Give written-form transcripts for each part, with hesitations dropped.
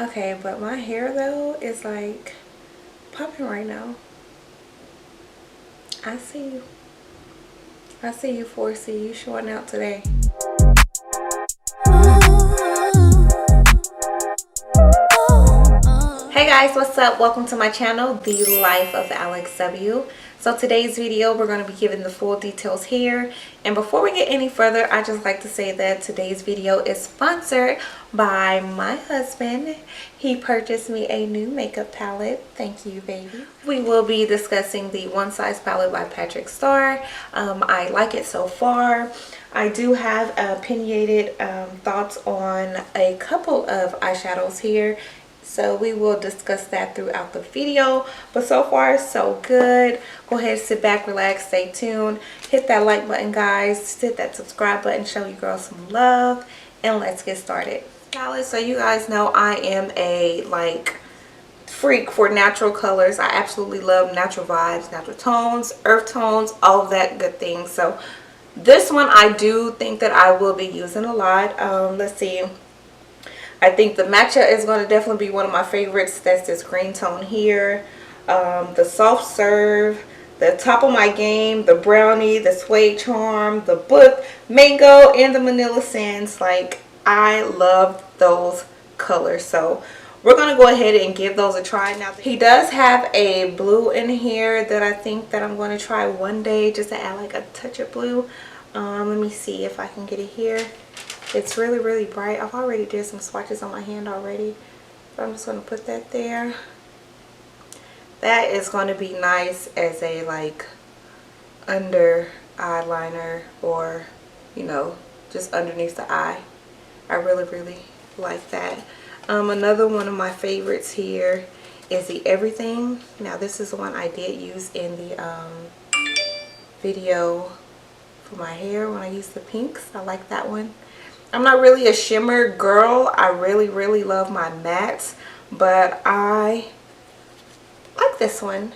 Okay, but my hair though is like popping right now. I see you. I see you, 4C. You showing out today. Hey guys, what's up? Welcome to my channel, The Life of Alex W. So today's video, we're going to be giving the full details here. And before we get any further, I just like to say that today's video is sponsored by my husband. He purchased me a new makeup palette. Thank you, baby. We will be discussing the One Size palette by Starr. I like it so far. I do have opinionated thoughts on a couple of eyeshadows here. So we will discuss that throughout the video. But so far, so good. Go ahead, sit back, relax, stay tuned. Hit that like button, guys. Hit that subscribe button. Show you girls some love. And let's get started. So you guys know I am a freak for natural colors. I absolutely love natural vibes, natural tones, earth tones, all of that good things. So this one I do think that I will be using a lot. Let's see. I think the matcha is going to definitely be one of my favorites. That's this green tone here. The soft serve, the top of my game, the brownie, the suede charm, the book, mango, and the vanilla sands. Like, I love those colors. So we're going to go ahead and give those a try. Now, he does have a blue in here that I think that I'm going to try one day just to add like a touch of blue. Let me see if I can get it here. It's really, really bright. I've already did some swatches on my hand already. So I'm just going to put that there. That is going to be nice as a like under eyeliner, or you know, just underneath the eye. I really, really like that. Another one of my favorites here is the Everything. Now this is the one I did use in the video for my hair when I used the pinks. I like that one. I'm not really a shimmer girl. I really, really love my mattes, but I like this one.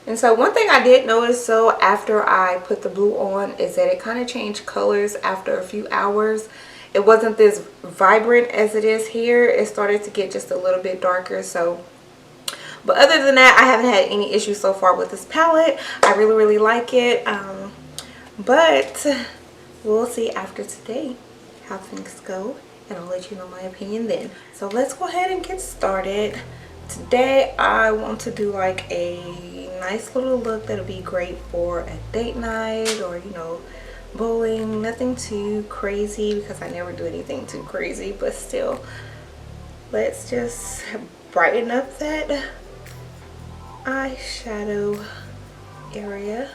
And so one thing I did notice, so after I put the blue on, is that it kind of changed colors after a few hours. It wasn't this vibrant as it is here. It started to get just a little bit darker. So, but other than that, I haven't had any issues so far with this palette. I really, really like it. But we'll see after today how things go, and I'll let you know my opinion then. So let's go ahead and get started. Today I want to do like a nice little look that'll be great for a date night, or you know, bowling. Nothing too crazy because I never do anything too crazy, but still, let's just brighten up that eyeshadow area.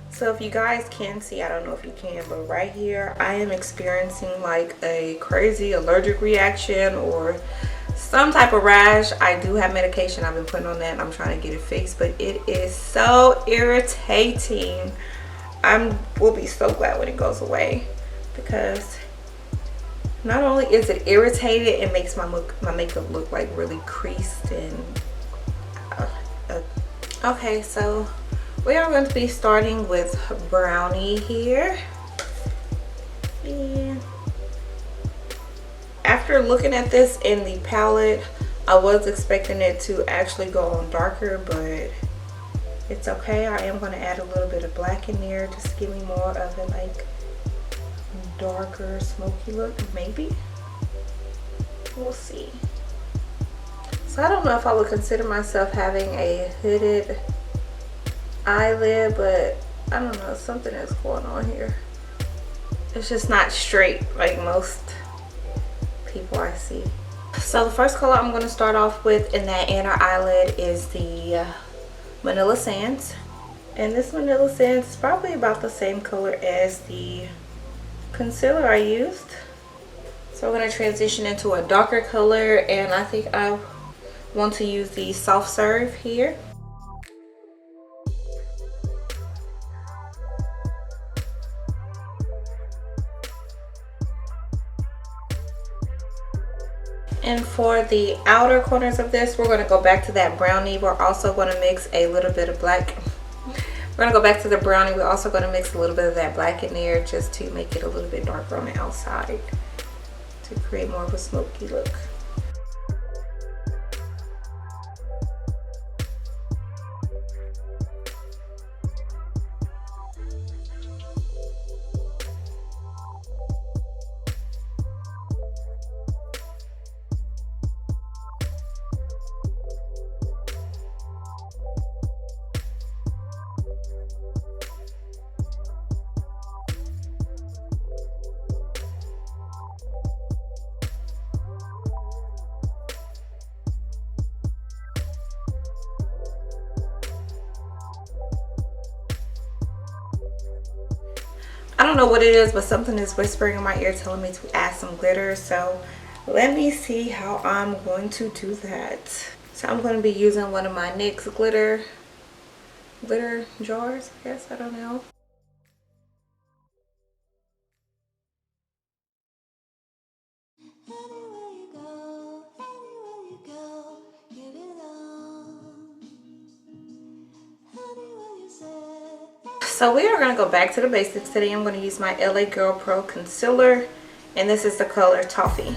So if you guys can see, I don't know if you can, but right here I am experiencing like a crazy allergic reaction or some type of rash. I do have medication I've been putting on that, and I'm trying to get it fixed, but it is so irritating. Will be so glad when it goes away, because not only is it irritated, it makes my makeup look like really creased and okay, so we are going to be starting with brownie here. And after looking at this in the palette, I was expecting it to actually go on darker, but it's okay. I am going to add a little bit of black in there just to give me more of a like darker smoky look, maybe. We'll see. So I don't know if I would consider myself having a hooded eyelid, but I don't know, something is going on here. It's just not straight like most people I see. So the first color I'm going to start off with in that inner eyelid is the Vanilla Sands, and this Vanilla Sands is probably about the same color as the concealer I used. So we're going to transition into a darker color, and I think I want to use the Soft Serve here. And for the outer corners of this, we're going to go back to that brownie. We're also going to mix a little bit of black We're gonna go back to the brownie. We're also gonna mix a little bit of that black in there just to make it a little bit darker on the outside to create more of a smoky look. I don't know what it is, but something is whispering in my ear telling me to add some glitter. So let me see how I'm going to do that. So I'm going to be using one of my NYX glitter jars, I guess. I don't know. So we are going to go back to the basics today. I'm going to use my LA Girl Pro concealer, and this is the color Toffee.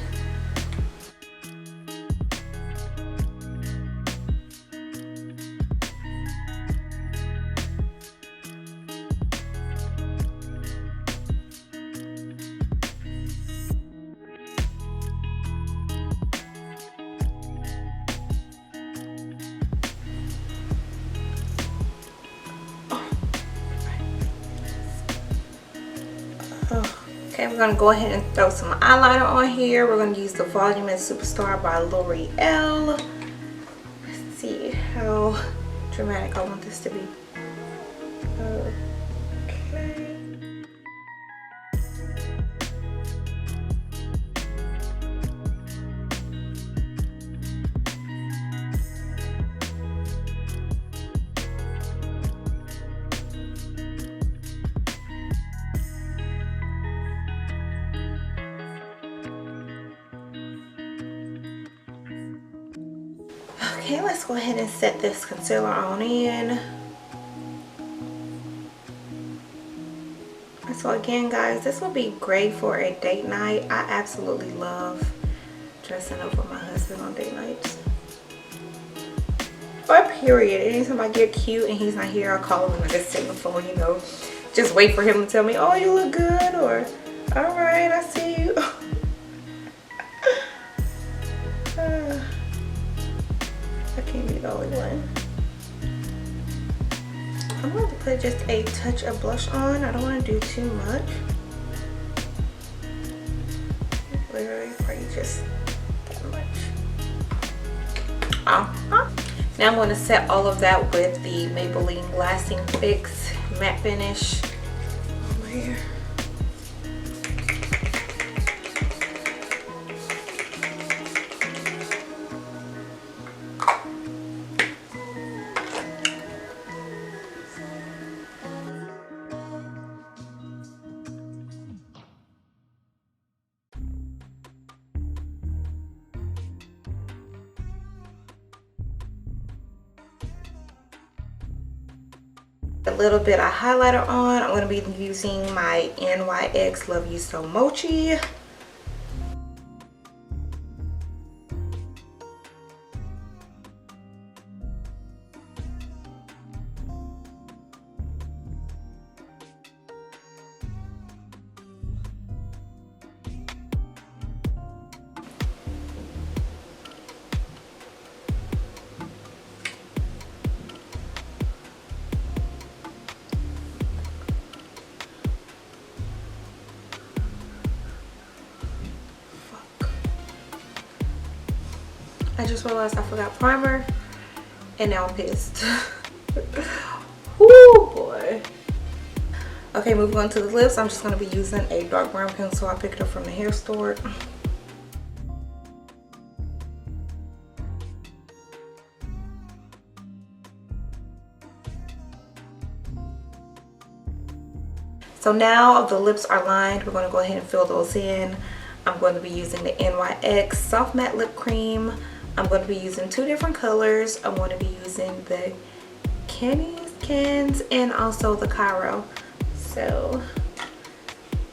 Okay, we're going to go ahead and throw some eyeliner on here. We're going to use the Volume and Superstar by L'Oreal. Let's see how dramatic I want this to be. Okay. Okay, let's go ahead and set this concealer on in. So again, guys, this will be great for a date night. I absolutely love dressing up with my husband on date nights. Or period. Anytime I get cute and he's not here, I'll call him and just sit on the phone, you know. Just wait for him to tell me, oh, you look good, or all right, I see you. I can't be the only one. I'm going to put just a touch of blush on. I don't want to do too much. Literally, probably just that much. Now I'm going to set all of that with the Maybelline Lasting Fix Matte Finish on my hair. A little bit of highlighter on. I'm going to be using my NYX Love You So Mochi. I just realized I forgot primer, and now I'm pissed. Whoo boy. Okay, moving on to the lips. I'm just going to be using a dark brown pencil. I picked it up from the hair store. So now the lips are lined. We're going to go ahead and fill those in. I'm going to be using the NYX Soft Matte Lip Cream. I'm going to be using two different colors. I'm going to be using the Candy's pecans and also the Cairo. So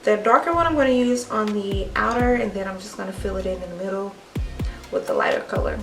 the darker one I'm going to use on the outer, and then I'm just going to fill it in the middle with the lighter color.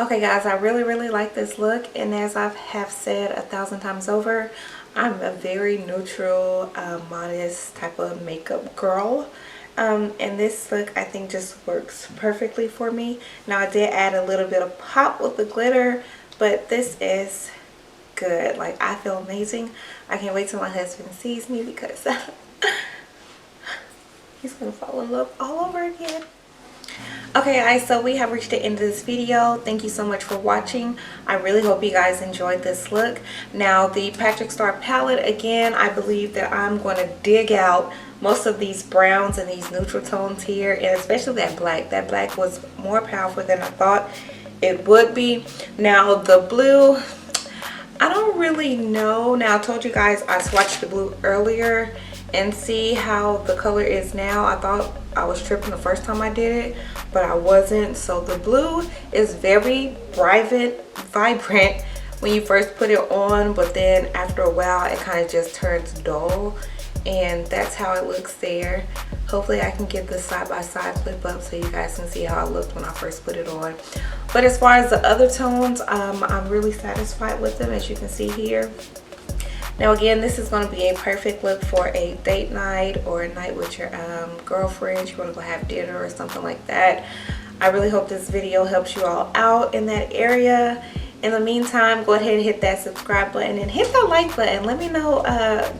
Okay guys, I really like this look, and as I have said 1,000 times over, I'm a very neutral, modest type of makeup girl, and this look I think just works perfectly for me. Now I did add a little bit of pop with the glitter, but this is good. Like, I feel amazing. I can't wait till my husband sees me because he's gonna fall in love all over again. Okay guys, so we have reached the end of this video. Thank you so much for watching. I really hope you guys enjoyed this look. Now the Patrick Starr palette, again, I believe that I'm going to dig out most of these browns and these neutral tones here, and especially that black. That black was more powerful than I thought it would be. Now the blue, I don't really know. Now I told you guys I swatched the blue earlier, and see how the color is now. I thought I was tripping the first time I did it, but I wasn't. So the blue is very vibrant when you first put it on, but then after a while it kind of just turns dull, and that's how it looks there. Hopefully I can get this side by side flip up so you guys can see how it looked when I first put it on. But as far as the other tones, I'm really satisfied with them, as you can see here. Now again, this is going to be a perfect look for a date night or a night with your girlfriends. You want to go have dinner or something like that. I really hope this video helps you all out in that area. In the meantime, go ahead and hit that subscribe button and hit that like button. Let me know,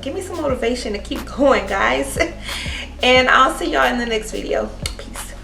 give me some motivation to keep going, guys. And I'll see y'all in the next video. Peace.